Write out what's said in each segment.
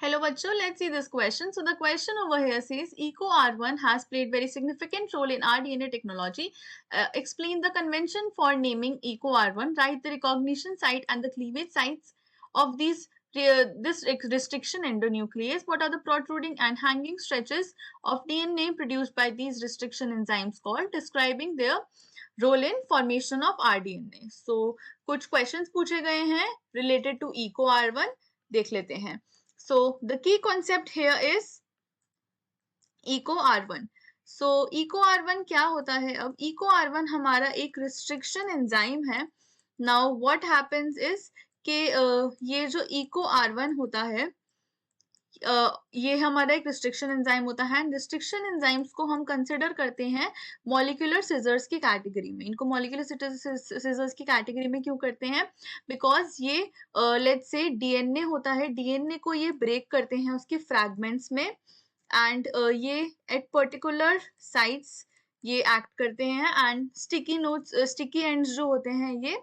Hello, bachcho. Let's see this question. So the question over here says EcoR1 has played very significant role in rDNA technology. Explain the convention for naming EcoR1. Write the recognition site and the cleavage sites of this restriction endonuclease. What are the protruding and hanging stretches of DNA produced by these restriction enzymes called? Describing their role in formation of rDNA. So कुछ questions पूछे गए हैं related to EcoR1. देख लेते हैं. So the key concept here is EcoR1. So EcoR1 क्या होता है? अब EcoR1 हमारा एक restriction enzyme है. Now what happens is कि ये जो EcoR1 होता है ये हमारा एक रिस्ट्रिक्शन एंजाइम होता है एंड रिस्ट्रिक्शन एंजाइम्स को हम कंसिडर करते हैं मॉलिक्यूलर सिजर्स की कैटेगरी में. इनको मॉलिक्यूलर सिजर्स की कैटेगरी में क्यों करते हैं? बिकॉज ये लेट्स से डीएनए होता है, डीएनए को ये ब्रेक करते हैं उसके फ्रैगमेंट्स में एंड ये एट पर्टिकुलर साइट्स ये एक्ट करते हैं एंड स्टिकी एंड्स जो होते हैं ये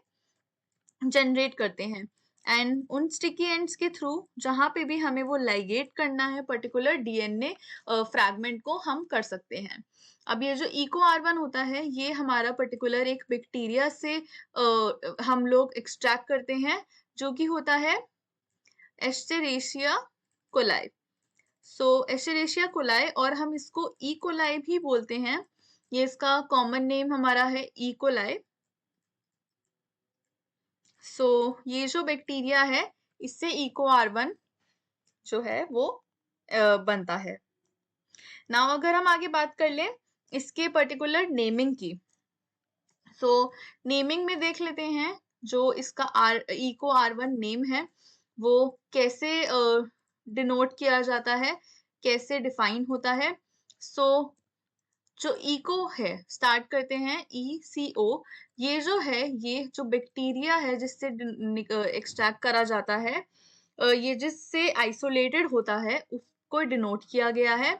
जनरेट करते हैं एंड उन स्टिकी एंड्स के थ्रू जहां पे भी हमें वो लाइगेट करना है पर्टिकुलर डीएनए फ्रैगमेंट को हम कर सकते हैं. अब ये जो EcoR1 होता है ये हमारा पर्टिकुलर एक बैक्टीरिया से हम लोग एक्सट्रैक्ट करते हैं जो कि होता है एस्चेरेशिया कोलाई. सो एस्चेरेशिया कोलाई और हम इसको ई कोलाई भी बोलते हैं. ये इसका कॉमन नेम हमारा है ई कोलाई. सो ये जो बैक्टीरिया है इससे EcoR1 जो है वो बनता है. नाउ अगर हम आगे बात कर लें इसके पर्टिकुलर नेमिंग की. सो नेमिंग में देख लेते हैं जो इसका EcoR1 नेम है वो कैसे डिनोट किया जाता है, कैसे डिफाइन होता है. सो जो इको है स्टार्ट करते हैं ECO. ये जो है ये जो बैक्टीरिया है जिससे एक्सट्रैक्ट करा जाता है ये जिससे आइसोलेटेड होता है उसको डिनोट किया गया है.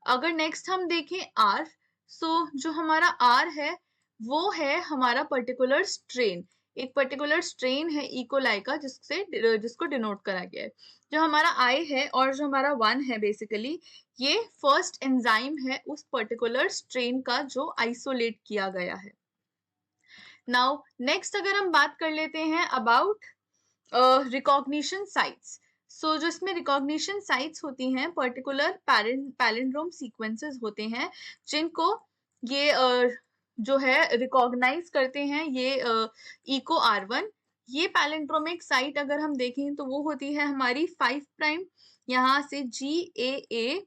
अगर नेक्स्ट हम देखें R, सो जो हमारा R है वो है हमारा पर्टिकुलर स्ट्रेन. एक पर्टिकुलर स्ट्रेन है इकोलाई का जिसको डिनोट करा गया है. जो हमारा I है और जो हमारा 1 है बेसिकली ये फर्स्ट एंजाइम है उस पर्टिकुलर स्ट्रेन का जो आइसोलेट किया गया है. नाउ नेक्स्ट अगर हम बात कर लेते हैं अबाउट रिकॉग्निशन साइट्स. सो जो इसमें रिकॉग्निशन साइट्स होती हैं पर्टिकुलर पैलिंड्रोम सीक्वेंसेस होते हैं जिनको ये जो है रिकॉग्नाइज करते हैं ये EcoR1. ये पैलिंड्रोमिक साइट अगर हम देखें तो वो होती है हमारी 5 प्राइम, यहाँ से GAA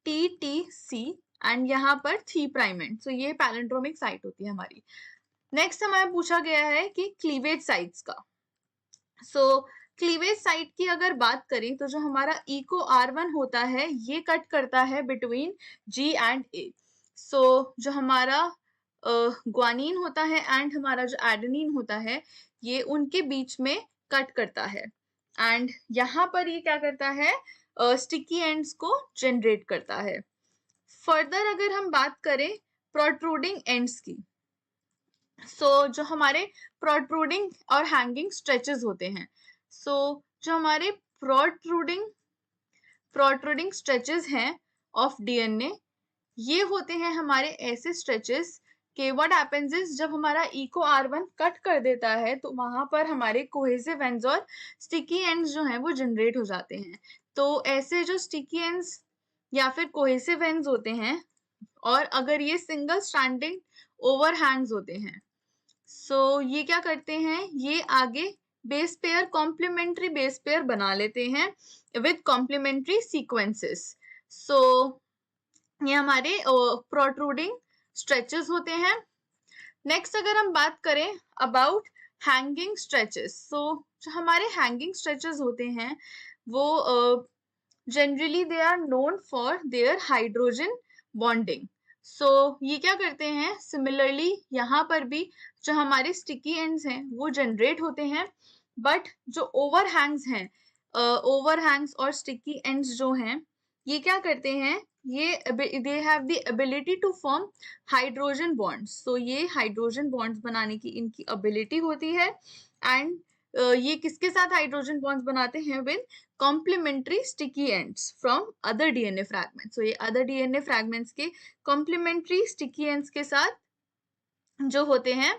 TTC एंड यहाँ पर 3 प्राइम एंड. सो ये पैलिंड्रोमिक साइट होती है हमारी. नेक्स्ट हमें पूछा गया है कि क्लीवेज साइट्स का. सो क्लीवेज साइट की अगर बात करें तो जो हमारा EcoR1 होता है ये कट करता है बिटवीन G एंड A. सो जो हमारा ग्वानिन होता है एंड हमारा जो एडेनिन होता है ये उनके बीच में कट करता है एंड यहाँ पर ये क्या करता है स्टिकी एंड्स को जनरेट करता है. फर्दर अगर हम बात करें प्रोट्रूडिंग एंड्स की. सो जो हमारे प्रोट्रूडिंग और हैंगिंग स्ट्रेचेस होते हैं. सो जो हमारे प्रोट्रूडिंग स्ट्रेचेस हैं ऑफ डीएनए ये होते हैं हमारे ऐसे स्ट्रेचेस कि व्हाट हैपेंस इज जब हमारा EcoR1 कट कर देता है तो वहां पर हमारे कोहेसिव एंड्स और स्टिकी एंड्स जो हैं वो जनरेट हो जाते हैं. तो ऐसे जो स्टिकी एंड्स या फिर कोहेसिव एंड्स होते हैं और अगर ये सिंगल स्ट्रैंडिंग ओवरहैंग्स होते हैं सो ये क्या करते हैं ये आगे base pair complementary base pair बना लेते हैं विद कॉम्प्लीमेंट्री सीक्वेंसेस. सो ये हमारे प्रोट्रूडिंग स्ट्रेचेस होते हैं. नेक्स्ट अगर हम बात करें अबाउट हैंगिंग स्ट्रेचेस. सो जो हमारे हैंगिंग स्ट्रेचेस होते हैं वो generally they are known for their hydrogen bonding. So ये क्या करते हैं सिमिलरली यहाँ पर भी जो हमारे स्टिकी एंड्स हैं वो जनरेट होते हैं बट जो ओवरहैंग्स हैं ओवरहैंग्स और स्टिकी एंड्स जो हैं ये क्या करते हैं ये they have the ability to form hydrogen bonds. So ये हाइड्रोजन बॉन्ड्स बनाने की इनकी एबिलिटी होती है एंड ये किसके साथ हाइड्रोजन बॉन्ड्स बनाते हैं? With complementary sticky ends from other DNA fragments. तो ये अदर डीएनए फ्रैगमेंट्स के कॉम्प्लीमेंट्री स्टिकी एंड्स के साथ जो होते हैं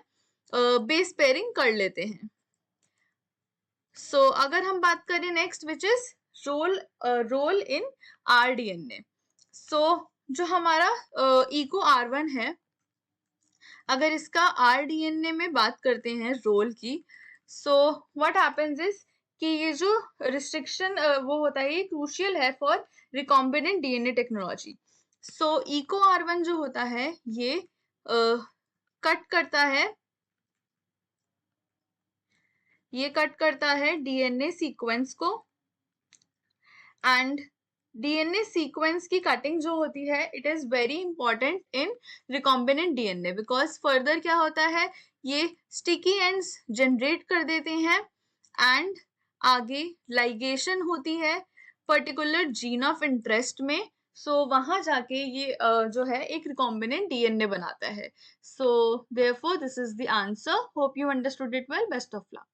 बेस पेयरिंग कर लेते हैं। सो अगर हम बात करें next which is role in RDNA. So जो हमारा इको R1 है, अगर इसका आरडीएनए में बात करते हैं रोल की, सो व्हाट हैपेंस इज कि ये जो रिस्ट्रिक्शन वो होता है, ये क्रूशियल है for recombinant DNA technology. So Eco R1 जो होता है ये कट करता है डीएनए सीक्वेंस को, एंड डीएनए सीक्वेंस की कटिंग जो होती है it is very important in recombinant DNA, because further क्या होता है, ये स्टिकी एंड्स जनरेट कर देते हैं एंड आगे लाइगेशन होती है पर्टिकुलर जीन ऑफ इंटरेस्ट में। सो वहां जाके ये जो है एक रिकॉम्बिनेंट डीएनए बनाता है। So therefore this is the answer. Hope you understood it well. Best of luck.